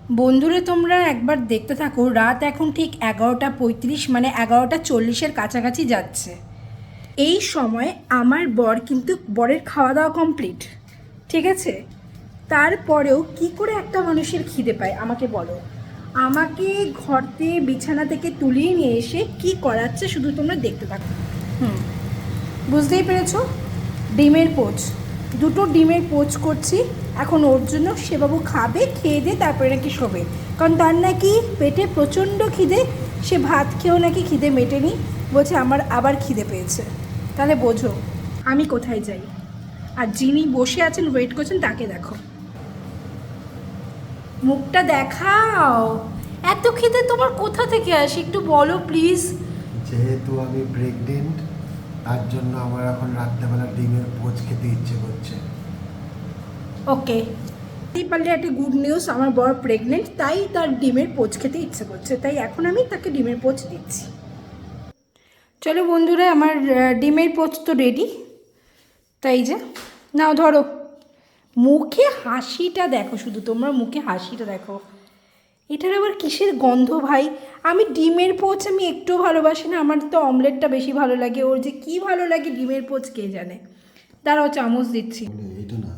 বন্ধুরা তোমরা একবার দেখতে থাকো, রাত এখন ঠিক 11:35, মানে 11:40-এর কাছাকাছি যাচ্ছে। এই সময় আমার বর কিন্তু বরের খাওয়া দাওয়া কমপ্লিট, ঠিক আছে? তারপরেও কি করে একটা মানুষের খিদে পায় আমাকে বলো। আমাকে ঘর থেকে বিছানা থেকে তুলিয়ে নিয়ে এসে কি করাচ্ছে শুধু তোমরা দেখতে থাকো। বুঝতেই পেরেছো? ডিমের পোচ, দুটো ডিমের পোচ করছি এখন ওর জন্য। সেবাবু খাবে, খেয়ে দিয়ে তারপরে নাকি শোবে, কারণ তার নাকি পেটে প্রচণ্ড খিদে। সে ভাত খেয়েও নাকি খিদে মেটেনি, বলছে আমার আবার খিদে পেয়েছে। তাহলে বোঝো আমি কোথায় যাই। আর যিনি বসে আছেন ওয়েট করছেন তাকে দেখো, মুখটা দেখাও। এত খিদে তোমার কোথা থেকে আসে একটু বলো প্লিজ। যেহেতু আমি প্রেগনেন্ট, তার জন্য আমার এখন রাত্রেবেলা ডিমের পোচ খেতে ইচ্ছে করছে। ওকে, এই পারলে একটা গুড নিউজ, আমার বর প্রেগনেন্ট, তাই তার ডিমের পোচ খেতে ইচ্ছে করছে, তাই এখন আমি তাকে ডিমের পোচ দিচ্ছি। চলো বন্ধুরা, আমার ডিমের পোচ তো রেডি। তাই যে নাও ধরো। মুখে হাসিটা দেখো, শুধু তোমরা মুখে হাসিটা দেখো। এটার আবার কিসের গন্ধ ভাই? আমি ডিমের পোচ আমি একটু ভালোবাসি না, আমার তো অমলেটটা বেশি ভালো লাগে। ওর যে কি ভালো লাগে ডিমের পোচ কে জানে। দাঁড়াও চামচ দিচ্ছি। এটা না,